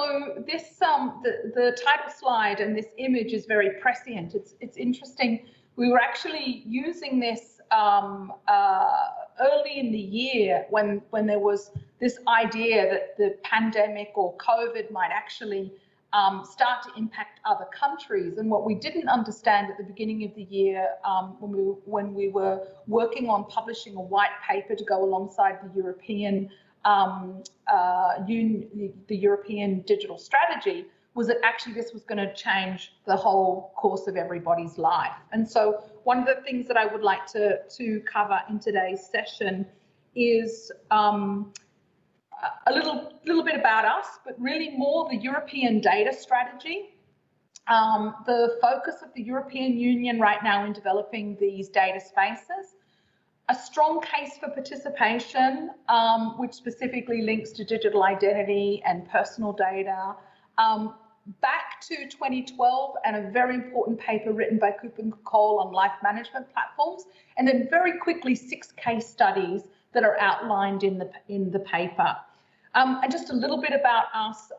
so this the title slide and this image is very prescient. It's interesting. We were actually using this early in the year when there was this idea that the pandemic or COVID might actually start to impact other countries. And what we didn't understand at the beginning of the year, when we were working on publishing a white paper to go alongside the European European digital strategy, was that actually this was going to change the whole course of everybody's life. And so one of the things that I would like to cover in today's session is a little bit about us, but really more the European data strategy, the focus of the European Union right now in developing these data spaces, a strong case for participation, which specifically links to digital identity and personal data, back to 2012 and a very important paper written by KuppingerCole on life management platforms, and then very quickly 6 case studies that are outlined in the paper. And just a little bit about us.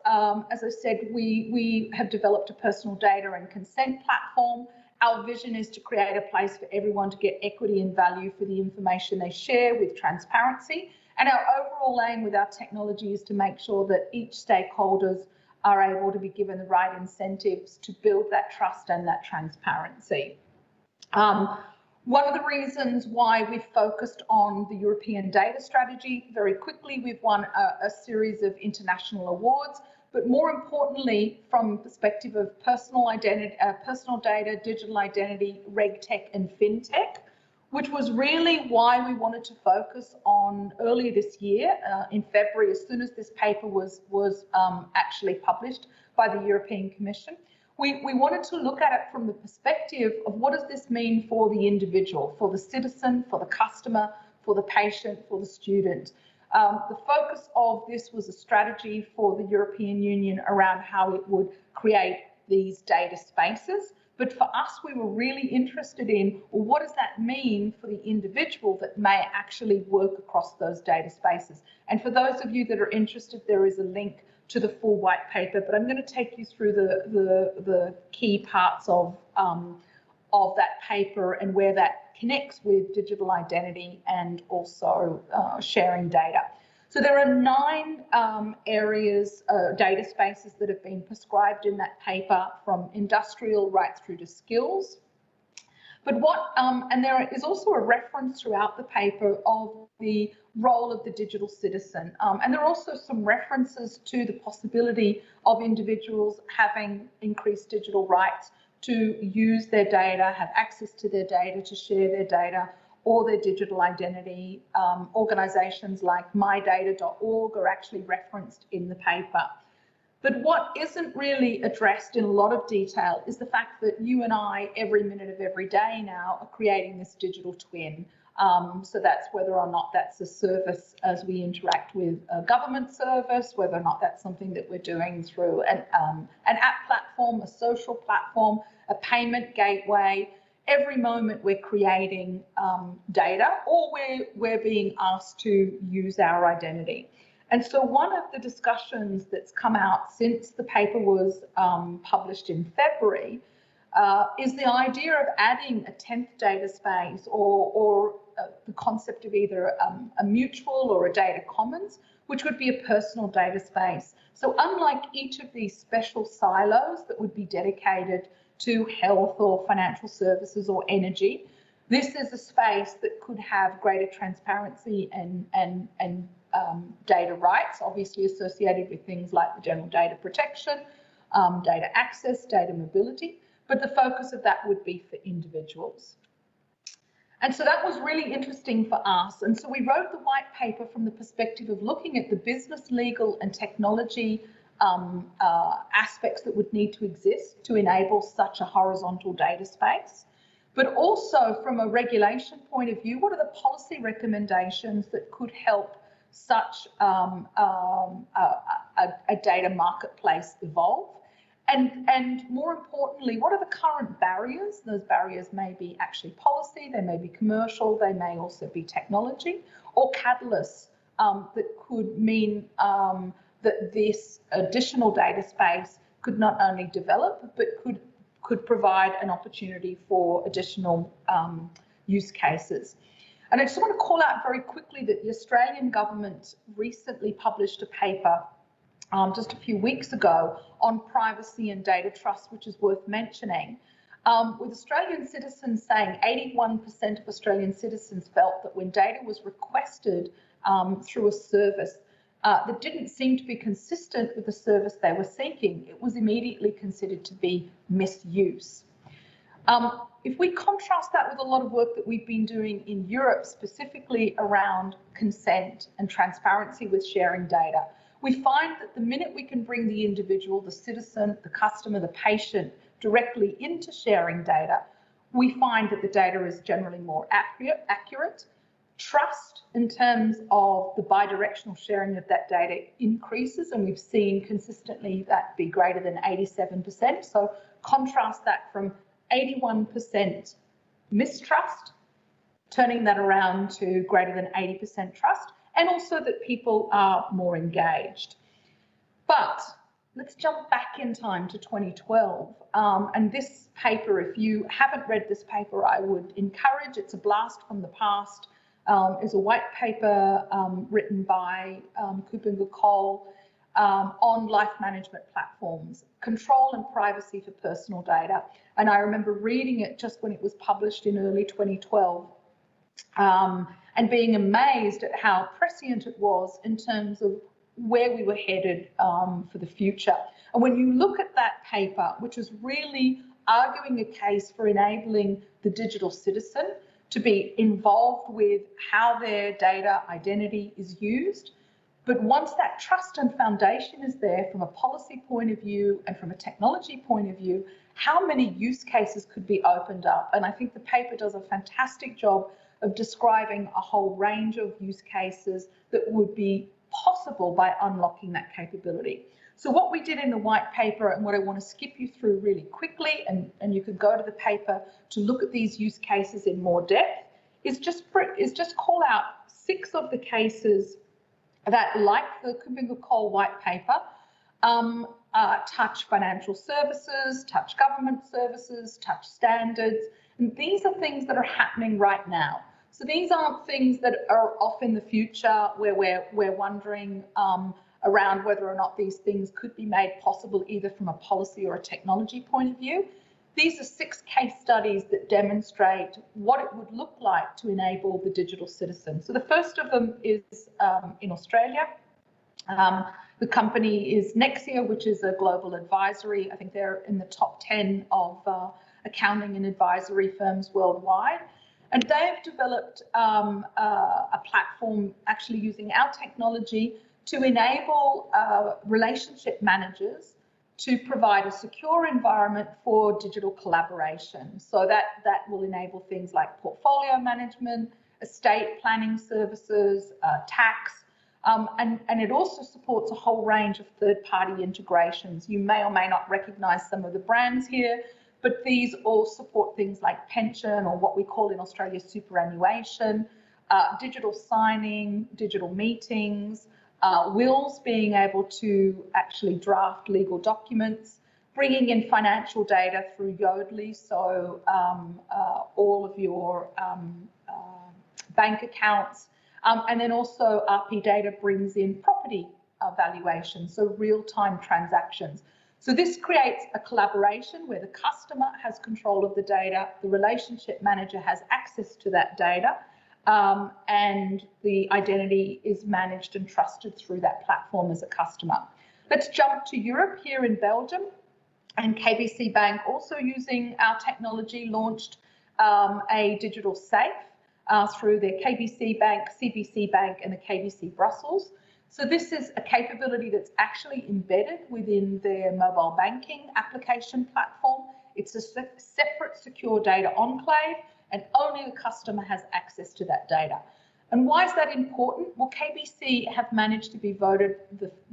As I said, we have developed a personal data and consent platform. Our vision is to create a place for everyone to get equity and value for the information they share with transparency. And our overall aim with our technology is to make sure that each stakeholders are able to be given the right incentives to build that trust and that transparency. One of the reasons why we've focused on the European data strategy, very quickly, we've won a series of international awards, but more importantly, from the perspective of personal identity, personal data, digital identity, regtech and fintech, which was really why we wanted to focus on earlier this year, in February, as soon as this paper was actually published by the European Commission. We wanted to look at it from the perspective of what does this mean for the individual, for the citizen, for the customer, for the patient, for the student. The focus of this was a strategy for the European Union around how it would create these data spaces. But for us, we were really interested in, well, what does that mean for the individual that may actually work across those data spaces? And for those of you that are interested, there is a link to the full white paper, but I'm going to take you through the key parts of that paper and where that connects with digital identity and also sharing data. So there are 9 areas, data spaces that have been prescribed in that paper, from industrial right through to skills. But and there is also a reference throughout the paper of the role of the digital citizen. And there are also some references to the possibility of individuals having increased digital rights to use their data, have access to their data, to share their data or their digital identity. Organisations like mydata.org are actually referenced in the paper. But what isn't really addressed in a lot of detail is the fact that you and I, every minute of every day now, are creating this digital twin. So that's whether or not that's a service as we interact with a government service, whether or not that's something that we're doing through an app platform, a social platform, a payment gateway. Every moment we're creating data, or we're being asked to use our identity. And so one of the discussions that's come out since the paper was published in February is the idea of adding a 10th data space or the concept of either a mutual or a data commons, which would be a personal data space. So unlike each of these special silos that would be dedicated to health or financial services or energy, this is a space that could have greater transparency and data rights, obviously associated with things like the general data protection, data access, data mobility, but the focus of that would be for individuals. And so that was really interesting for us. And so we wrote the white paper from the perspective of looking at the business, legal and technology aspects that would need to exist to enable such a horizontal data space. But also from a regulation point of view, what are the policy recommendations that could help such a data marketplace evolve? And more importantly, what are the current barriers? Those barriers may be actually policy, they may be commercial, they may also be technology, or catalysts that could mean that this additional data space could not only develop, but could provide an opportunity for additional use cases. And I just want to call out very quickly that the Australian government recently published a paper just a few weeks ago on privacy and data trust, which is worth mentioning, with Australian citizens saying 81% of Australian citizens felt that when data was requested through a service that didn't seem to be consistent with the service they were seeking, it was immediately considered to be misuse. If we contrast that with a lot of work that we've been doing in Europe, specifically around consent and transparency with sharing data, we find that the minute we can bring the individual, the citizen, the customer, the patient directly into sharing data, we find that the data is generally more accurate. Trust in terms of the bidirectional sharing of that data increases, and we've seen consistently that be greater than 87%. So contrast that from 81% mistrust, turning that around to greater than 80% trust, and also that people are more engaged. But let's jump back in time to 2012. And this paper, if you haven't read this paper, I would encourage. It's a blast from the past. Is a white paper written by KuppingerCole on life management platforms, control and privacy for personal data. And I remember reading it just when it was published in early 2012 and being amazed at how prescient it was in terms of where we were headed for the future. And when you look at that paper, which was really arguing a case for enabling the digital citizen to be involved with how their data identity is used. But once that trust and foundation is there from a policy point of view and from a technology point of view, how many use cases could be opened up? And I think the paper does a fantastic job of describing a whole range of use cases that would be possible by unlocking that capability. So what we did in the white paper, and what I want to skip you through really quickly, and you could go to the paper to look at these use cases in more depth, is just call out 6 of the cases that, like the KuppingerCole white paper, touch financial services, touch government services, touch standards. And these are things that are happening right now. So these aren't things that are off in the future where we're wondering around whether or not these things could be made possible either from a policy or a technology point of view. These are 6 case studies that demonstrate what it would look like to enable the digital citizen. So the first of them is in Australia. The company is Nexia, which is a global advisory. I think they're in the top 10 of accounting and advisory firms worldwide. And they've developed a platform actually using our technology to enable relationship managers to provide a secure environment for digital collaboration. So that will enable things like portfolio management, estate planning services, tax, and it also supports a whole range of third-party integrations. You may or may not recognize some of the brands here, but these all support things like pension, or what we call in Australia superannuation, digital signing, digital meetings, wills, being able to actually draft legal documents, bringing in financial data through Yodlee, so all of your bank accounts, and then also RP data brings in property valuation, so real-time transactions. So this creates a collaboration where the customer has control of the data, the relationship manager has access to that data, and the identity is managed and trusted through that platform as a customer. Let's jump to Europe. Here in Belgium, and KBC Bank, also using our technology, launched a digital safe through their KBC Bank, CBC Bank, and the KBC Brussels. So this is a capability that's actually embedded within their mobile banking application platform. It's a separate secure data enclave, and only the customer has access to that data. And why is that important? Well, KBC have managed to be voted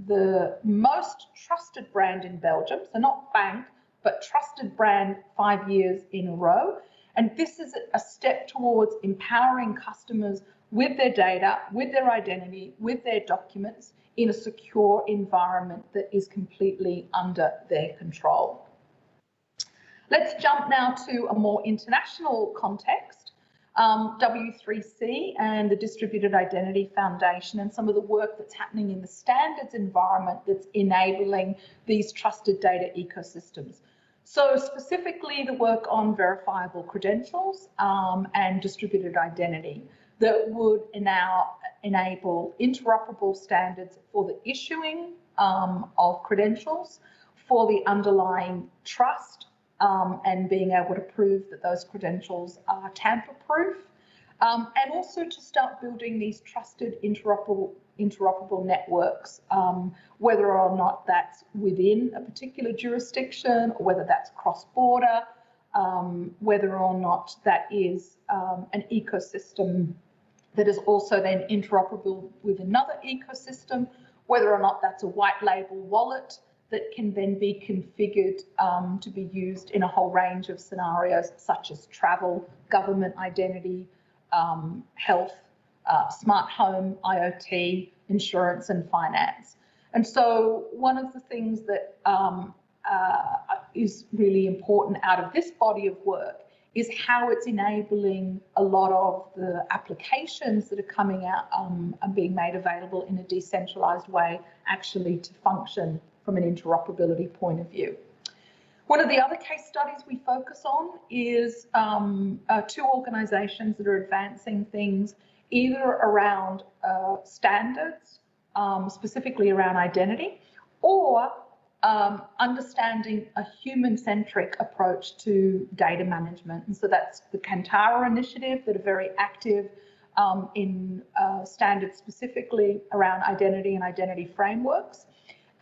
the most trusted brand in Belgium, so not bank, but trusted brand 5 years in a row. And this is a step towards empowering customers with their data, with their identity, with their documents, in a secure environment that is completely under their control. Let's jump now to a more international context. W3C and the Distributed Identity Foundation and some of the work that's happening in the standards environment that's enabling these trusted data ecosystems. So specifically the work on verifiable credentials and distributed identity that would now enable interoperable standards for the issuing of credentials, for the underlying trust, and being able to prove that those credentials are tamper-proof, and also to start building these trusted interoperable networks, whether or not that's within a particular jurisdiction or whether that's cross-border, whether or not that is an ecosystem that is also then interoperable with another ecosystem, whether or not that's a white label wallet that can then be configured to be used in a whole range of scenarios such as travel, government identity, health, smart home, IoT, insurance and finance. And so one of the things that is really important out of this body of work is how it's enabling a lot of the applications that are coming out and being made available in a decentralized way actually to function from an interoperability point of view. One of the other case studies we focus on is two organizations that are advancing things either around standards, specifically around identity, or understanding a human-centric approach to data management. And so that's the Kantara initiative that are very active in standards specifically around identity and identity frameworks.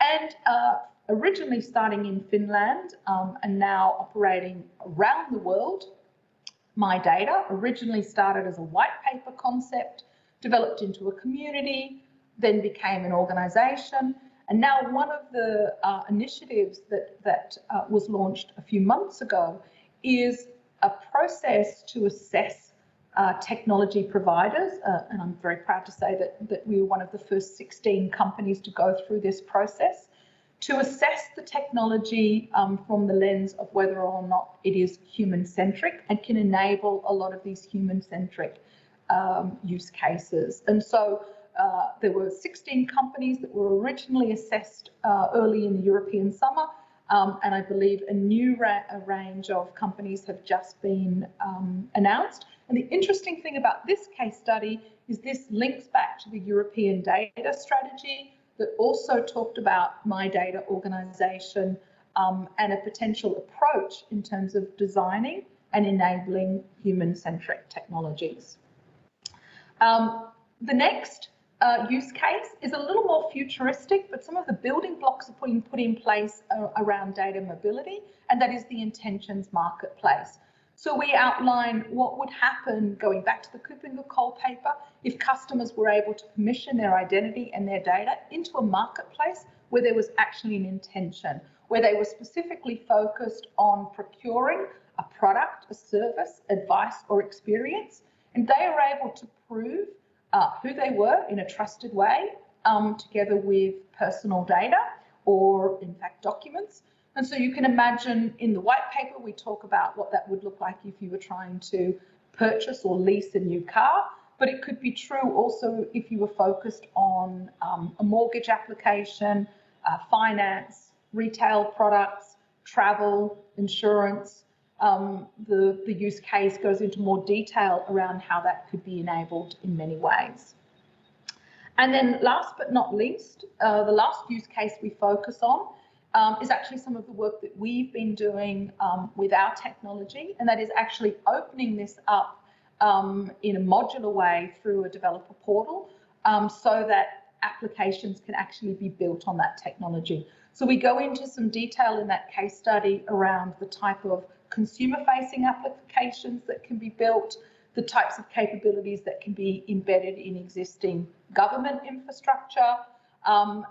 And originally starting in Finland and now operating around the world, My Data originally started as a white paper concept, developed into a community, then became an organisation. And now one of the initiatives that was launched a few months ago is a process to assess technology providers. And I'm very proud to say that we were one of the first 16 companies to go through this process to assess the technology from the lens of whether or not it is human-centric and can enable a lot of these human-centric use cases. And so there were 16 companies that were originally assessed early in the European summer, and I believe a new range of companies have just been announced. And the interesting thing about this case study is this links back to the European data strategy that also talked about My Data organisation and a potential approach in terms of designing and enabling human-centric technologies. The next use case is a little more futuristic, but some of the building blocks are being put in place around data mobility, and that is the intentions marketplace. So we outline what would happen, going back to the KuppingerCole paper, if customers were able to permission their identity and their data into a marketplace where there was actually an intention, where they were specifically focused on procuring a product, a service, advice or experience, and they are able to prove who they were in a trusted way, together with personal data or in fact documents. And so you can imagine in the white paper, we talk about what that would look like if you were trying to purchase or lease a new car, but it could be true also if you were focused on a mortgage application, finance, retail products, travel, insurance. The use case goes into more detail around how that could be enabled in many ways. And then last but not least, the last use case we focus on is actually some of the work that we've been doing with our technology, and that is actually opening this up in a modular way through a developer portal so that applications can actually be built on that technology. So we go into some detail in that case study around the type of consumer-facing applications that can be built, the types of capabilities that can be embedded in existing government infrastructure,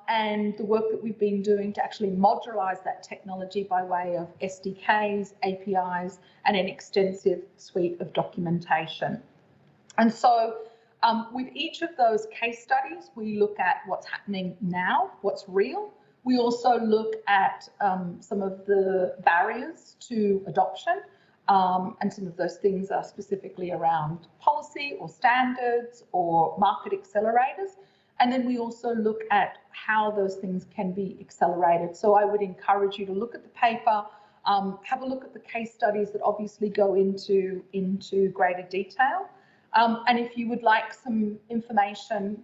and the work that we've been doing to actually modularize that technology by way of SDKs, APIs, and an extensive suite of documentation. And so With each of those case studies, we look at what's happening now, what's real. We also look at some of the barriers to adoption, and some of those things are specifically around policy or standards or market accelerators. And then we also look at how those things can be accelerated. So I would encourage you to look at the paper, have a look at the case studies that obviously go into greater detail. And if you would like some information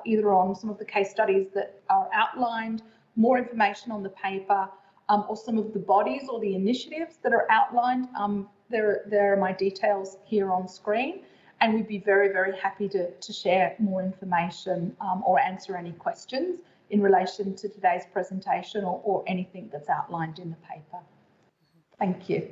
either on some of the case studies that are outlined, more information on the paper, or some of the bodies or the initiatives that are outlined, there are my details here on screen, and we'd be very, very happy to share more information or answer any questions in relation to today's presentation or anything that's outlined in the paper. Thank you.